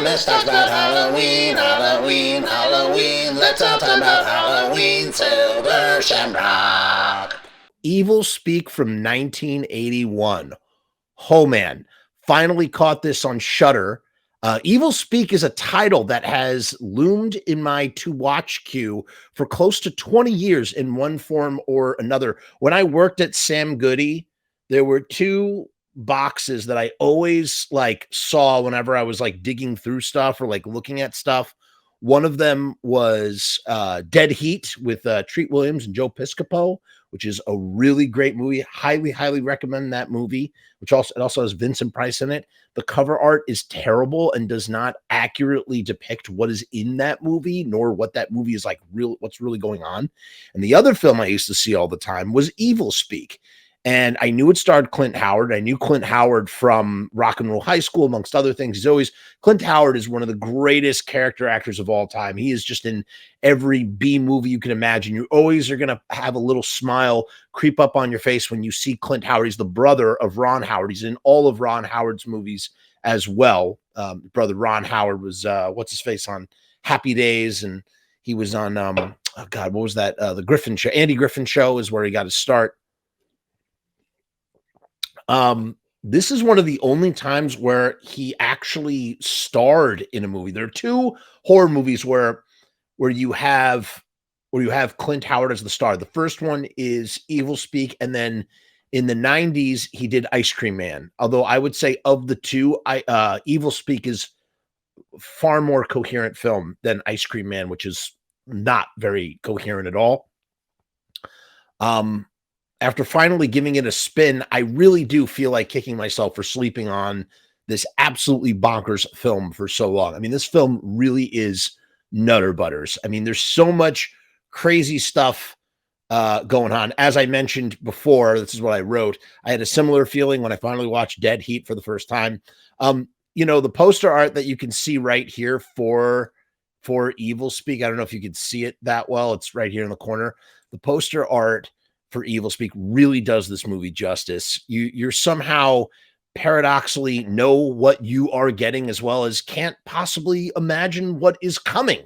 Let's talk about Halloween, Halloween, Halloween. Let's all talk about Halloween, Silver Shamrock. Evilspeak from 1981. Oh man, finally caught this on Shudder. Evilspeak is a title that has loomed in my to-watch queue for close to 20 years in one form or another. When I worked at Sam Goody, there were two boxes that I always like saw whenever I was like digging through stuff or like looking at stuff. One of them was Dead Heat with Treat Williams and Joe Piscopo, which is a really great movie. Highly recommend that movie, which also has Vincent Price in it. The cover art is terrible and does not accurately depict what is in that movie, nor what that movie is like what's really going on. And the other film I used to see all the time was Evilspeak. And I knew it starred Clint Howard. I knew Clint Howard from Rock and Roll High School, amongst other things. Clint Howard is one of the greatest character actors of all time. He is just in every B movie you can imagine. You always are going to have a little smile creep up on your face when you see Clint Howard. He's the brother of Ron Howard. He's in all of Ron Howard's movies as well. Brother Ron Howard was, what's his face on Happy Days. And he was on, oh God, what was that? The Griffin Show. Andy Griffin Show is where he got his start. This is one of the only times where he actually starred in a movie. There are two horror movies where you have Clint Howard as the star. The first one is Evilspeak, and then in the 90s he did Ice Cream Man. Although I would say of the two, Evilspeak is far more coherent film than Ice Cream Man, which is not very coherent at all. After finally giving it a spin, I really do feel like kicking myself for sleeping on this absolutely bonkers film for so long. I mean, this film really is nutter butters. I mean, there's so much crazy stuff going on. As I mentioned before, this is what I wrote. I had a similar feeling when I finally watched Dead Heat for the first time. The poster art that you can see right here for Evilspeak, I don't know if you can see it that well. It's right here in the corner. The poster art for Evilspeak really does this movie justice. You're somehow paradoxically know what you are getting as well as can't possibly imagine what is coming.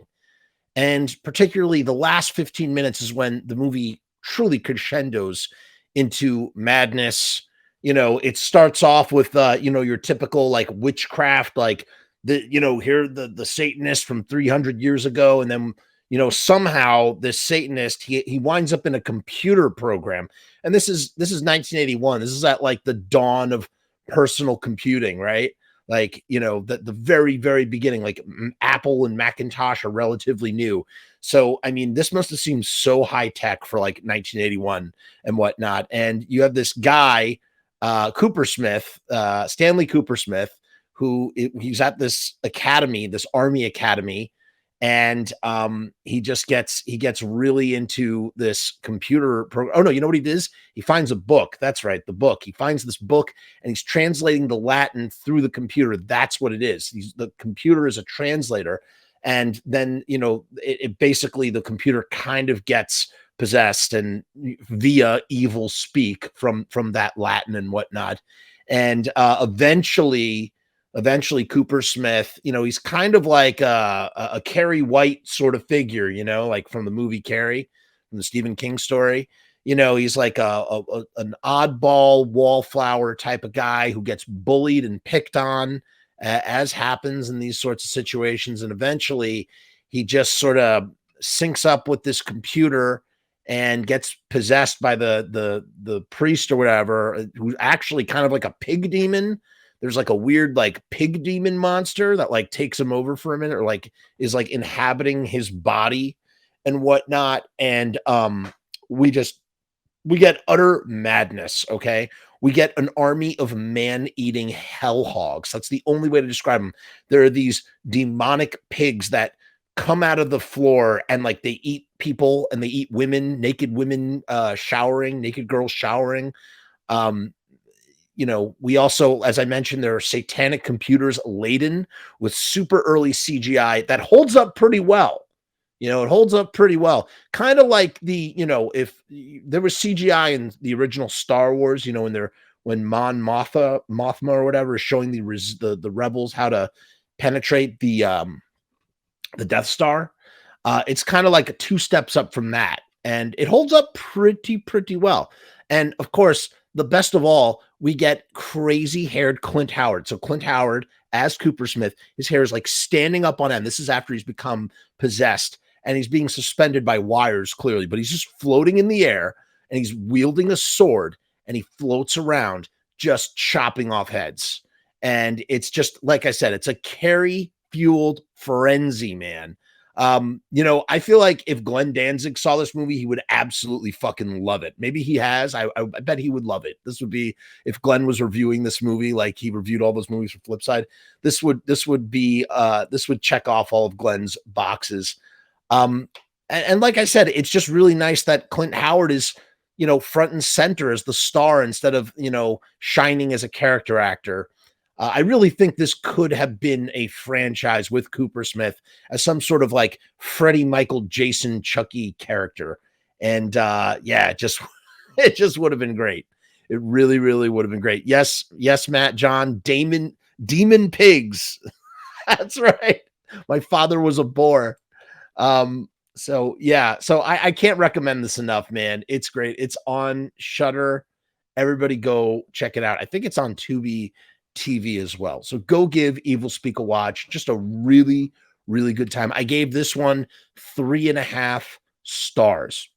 And particularly the last 15 minutes is when the movie truly crescendos into madness. It starts off with your typical like witchcraft, like here the Satanist from 300 years ago, and then somehow this Satanist, he winds up in a computer program. And this is 1981. This is at like the dawn of personal computing, right? Like, the very, very beginning, like Apple and Macintosh are relatively new. So, I mean, this must have seemed so high tech for like 1981 and whatnot. And you have this guy, Coopersmith, Stanley Coopersmith, he's at this academy, this army academy. And he gets really into this computer program. Oh no, you know what he does? He finds a book. That's right, the book. He finds this book and he's translating the Latin through the computer. That's what it is. The computer is a translator. And then, it basically the computer kind of gets possessed and via Evilspeak from that Latin and whatnot. And eventually Coopersmith, he's kind of like a Carrie White sort of figure, like from the movie Carrie, from the Stephen King story. He's like an oddball wallflower type of guy who gets bullied and picked on, as happens in these sorts of situations. And eventually he just sort of syncs up with this computer and gets possessed by the priest or whatever, who's actually kind of like a pig demon. There's like a weird like pig demon monster that like takes him over for a minute, or like is like inhabiting his body and whatnot. And we get utter madness. Okay. We get an army of man-eating hell hogs. That's the only way to describe them. There are these demonic pigs that come out of the floor and like they eat people and they eat women, naked women showering, naked girls showering. We also, as I mentioned, there are satanic computers laden with super early CGI that holds up pretty well. It holds up pretty well. Kind of like if there was CGI in the original Star Wars, when Mon Mothma or whatever is showing the rebels how to penetrate the Death Star. It's kind of like a 2 steps up from that, and it holds up pretty well. And of course, the best of all, we get crazy haired Clint Howard. So Clint Howard as Coopersmith, his hair is like standing up on end. This is after he's become possessed, and he's being suspended by wires clearly, but he's just floating in the air, and he's wielding a sword, and he floats around just chopping off heads. And it's just, like I said, it's a Carrie fueled frenzy, man. I feel like if Glenn Danzig saw this movie, he would absolutely fucking love it. Maybe he has. I bet he would love it. This would be, if Glenn was reviewing this movie, like he reviewed all those movies for Flipside, this would check off all of Glenn's boxes. And like I said, it's just really nice that Clint Howard is, front and center as the star instead of, shining as a character actor. I really think this could have been a franchise with Coopersmith as some sort of like Freddie, Michael, Jason, Chucky character. And it just would have been great. It really, really would have been great. Yes, Matt, John, Demon Pigs. That's right. My father was a boar. So I can't recommend this enough, man. It's great. It's on Shudder. Everybody go check it out. I think it's on Tubi TV as well. So go give Evilspeak a watch. Just a really, really good time. I gave this one 3.5 stars.